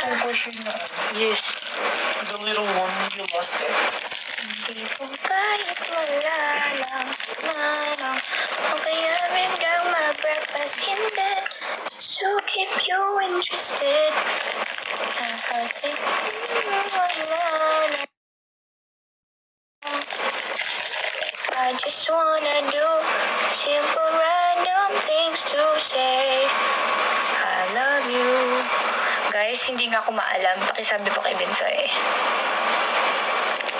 Yung question na Yes. the little one, you lost it. Hindi ko kahit malalang manang o kaya biglang ma-breakfast in bed to keep you interested. Nakasing wala. I just wanna do simple random things to say I love you. Guys, hindi nga ako maalam. Pakisabi po kay Binsoy.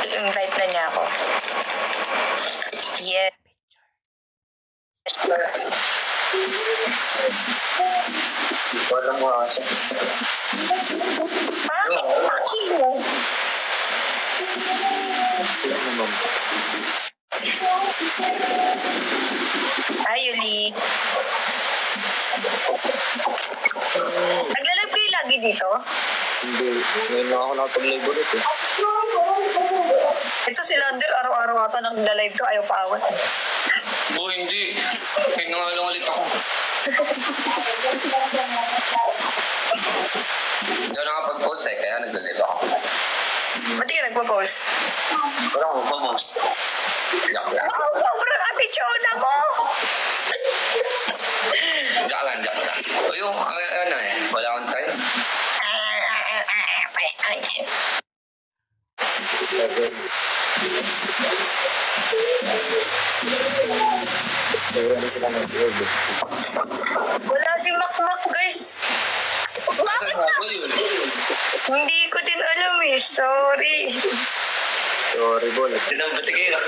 I-invite na niya ako. Yes. Walang mo kasi. Bakit? Bakit mo? Hi, Yuli. Nagla-live kayo lagi dito? Hindi. Ngayon lang ako nakapag-live ulit eh. Ito si Lander, araw-araw ata nagla-live ko, ayaw paawat. Hindi. Kaya nga lang ulit ako. Hindi ako nakapag-post eh, kaya nag-live ako. Ba't di ka nagpo-post? Wala akong mag-post. Joke lang. Oh, sobrang atitsyon ako! Joke lang. O yung, ano eh, wala akong time. Wala si Makmak, guys. Bakit? Asan ba yun? Hindi ko din alam eh. Sorry. Sorry, bola. Tinambati kayo.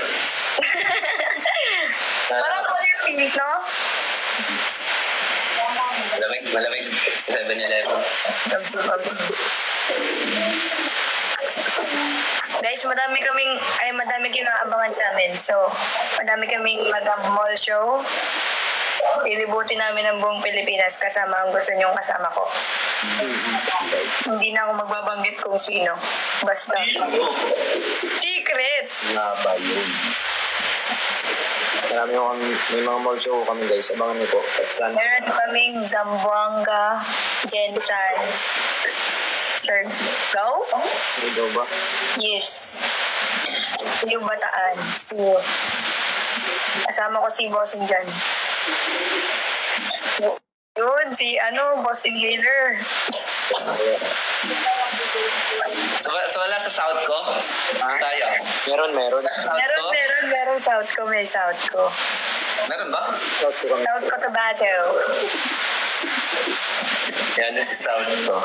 Parang ko yung pinik, no? Malamig. 7-Eleven. Guys, madami kayong aabangan sa amin. So, madami kaming mag-mall show. Ilibutin namin ang buong Pilipinas kasama ang gusto niyong kasama ko. Hindi na ako magbabanggit kung sino. Basta. Secret! Nga ba yun? May mga mall show kami guys. Abangan niyo po. Meron kaming Zamboanga, Jensan, Surigao? Ito ba? Yes. Siyo Bataan. Siyo. Kasama ko si Bossing dyan. Yun, Boss Inhaler. So wala sa South ko? Tayo. Meron. Meron South ko. May South ko. Meron ba? South ko. South Cotabato. Yan na si South ko.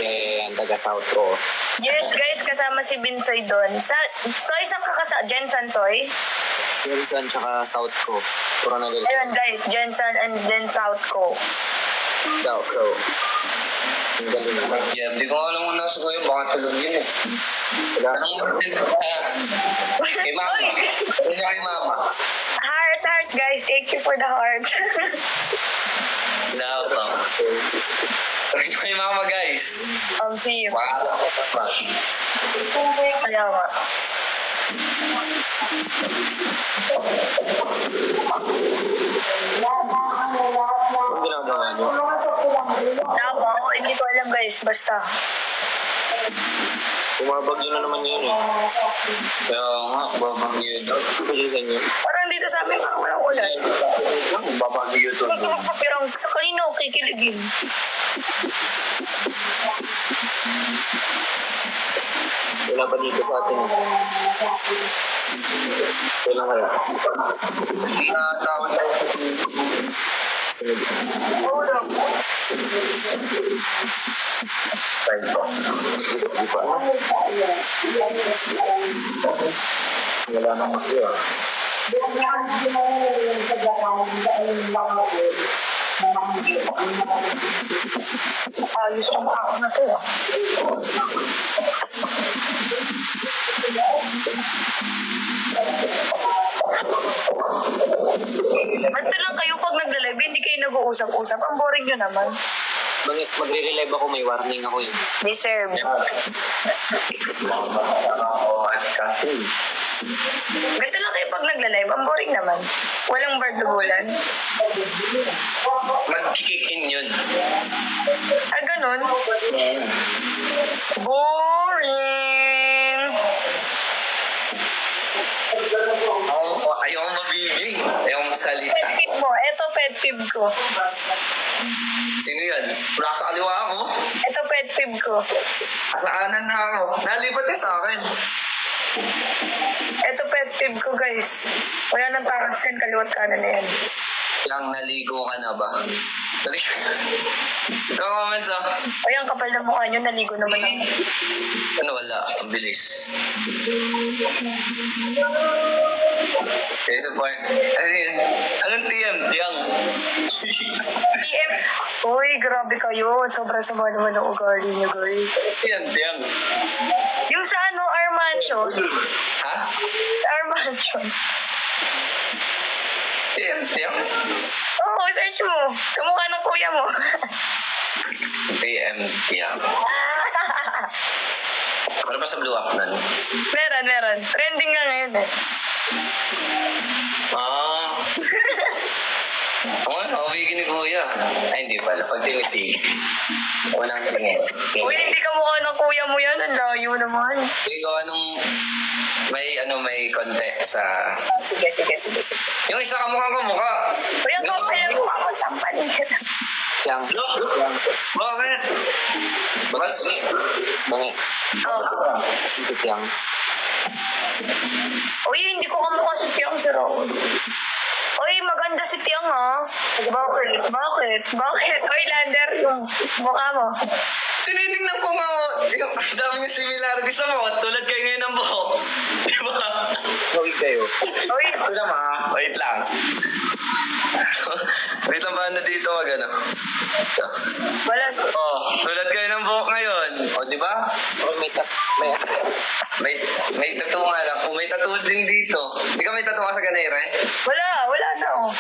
Ang taga South ko. Yes, guys, kasama si Binsoy doon. Soy, saan ka kasama? Jensan, Soy? Jensan tsaka South ko. Coronadal. Ayun, guys, Jensan and then South ko. South ko. Ang galing naman. Yeah, hindi ko alam muna sa kuya. Baka tulog yun eh. Wala nang Martin. Kay Mama. Kaya kay Mama. Heart, guys. Thank you for the heart. Wala pa. Kay Mama, guys. See you. Wow. Kaya nga. Ang ginagawa niyo? Ako, hindi ko alam, guys. Basta. Bumabagyo na naman yun eh. Kaya nga, bumabagyo ito. Kasi sa inyo? Parang dito sa amin, parang walang ulan. Bumabagyo ito. Pero sa kanino, kikiligin. Wala pa dito sa atin. Kailan kaya? Tawag tayo sa sunod. Ulo. Time po. Hindi pa. Wala nang masyo ah. Ayos ang ako na to. Ba't lang kayo pag nagla-live, hindi kayo nag-uusap-usap? Ang boring nyo naman. Magre-relive ako, may warning ako eh. Deserve. At kasi. Ganito lang kayo pag pag nagla-live, ang boring naman. Walang bardugulan. Mag-kick in yun. Ah, ganun. Boring! Ayaw ko mabibig. Ayaw ko magsalita. Pet peeve mo. Ito pet peeve ko. Sino yan? Wala sa kaliwa ako. Ito pet peeve ko. Sa kanan na ako. Nalipat siya sa akin. Ito pet peeve ko, guys. Wala nang takas yan. Kaliwat kanan na yan. Yang naligo ka na ba? Naligo. Ito comments ah. O yan, kapal na mukha nyo. Naligo naman ako. Ano wala? Ang bilis. Okay, so point. Anong TM? Yang. PM. Uy, grabe kayo. Sobrang sama naman ang ugali niyo, guys. TM, yang. Yung sa ano, our mansion. Ha? Sa our mansion. TM, yang. Oo, search mo. Kamukha ng kuya mo. TM, yang. Ano pa sa blue up nun? meron. Trending nga ngayon eh. Ah. Oo, wigi ni Kuya. Ay, hindi pala. Pag tinitig. Unang tingin. Uy, hindi kamukha ng kuya mo yan. Ang layo naman. Ikaw, anong may konti sa... Sige. Yung isa kamukha. Uy, ang kapal mo ako sa paligid. Yang. Bakit? Mas... Bangi. Oo. Ito yang. Uy, hindi ko kamukha si Tiang, si Raul. Uy, maganda si Tiang, ha? Bakit? Uy, Lander, yung mukha mo. Tinitingnan ko nga, yung dami niya similarity sa buhok. Tulad kayo ngayon ng buhok. Di ba? Huwag kayo. Uy, Ito naman, wait lang. Wait lang ba na dito ano? wala. Oh, tulad kayo ng buhok ngayon. O, di ba? May tattoo nga lang. Kung may tattoo din dito. Di ka may tattoo ka sa ganere? Wala na, oh.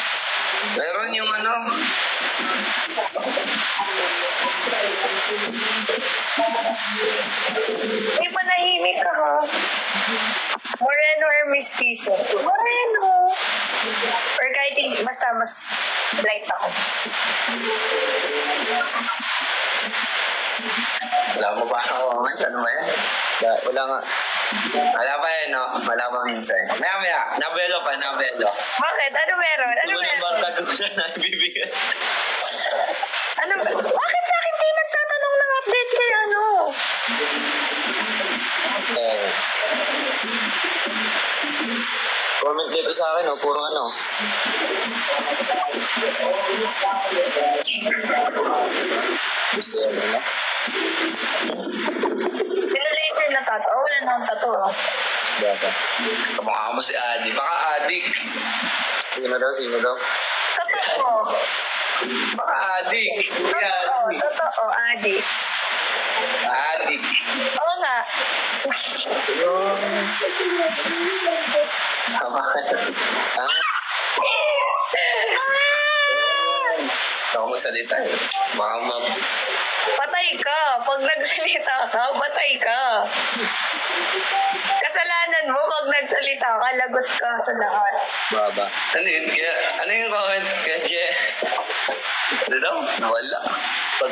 Meron yung ano. Uy, panahimik ka, ha? Moreno or mestizo? Moreno. Or kahit hindi, basta mas light ako. Wala mo ba ako? Ano ba yan? Wala nga. Wala pa yan, no? Wala pa minsan. Maya. Nabelo pa. Bakit? Ano meron? Basta ko siya na ibibigay. Bakit sa akin di nagtatanong ng update kay ano? Comment dito sa akin, no? Puro ano. Pinalaser na tato. Oh, wala na akong tato. Kamukha mo si Adi. Baka adik. Sino daw? Totoo. Baka adik. Totoo, Adi. Adik. Oo nga. Tama ka. Ha? Ako magsalita eh. Baka Patay ka. Pag nagsalita ka, patay ka. Kasalanan mo pag nagsalita ka, lagot ka sa lahat. Baba. Ano yun? Ano yung comment? Kaya Je? Ano daw? Nawala. Pag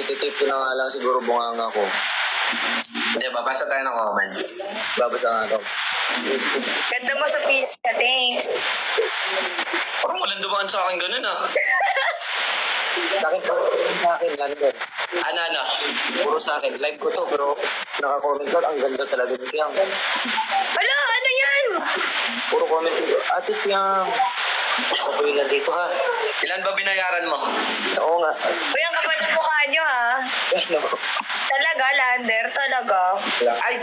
tititip ko na nga lang siguro bunganga ko. Hindi, babasa tayo ng comments. Babasa nga daw. Ganda mo sa pizza, thanks. Parang walang dumaan sa akin ganun ah. Sa akin, Lander. Ano? Puro sa akin. Live ko to, pero naka-comment ka. Ang ganda talaga ni Tiang. Wala, ano yan? Puro comment ko. Ate Tiang. Patuloy na dito, ha? Ilan ba binayaran mo? Oo nga. Uy, ang kapal ng mukha nyo, ha? Ano? Talaga, Lander, talaga. Ay!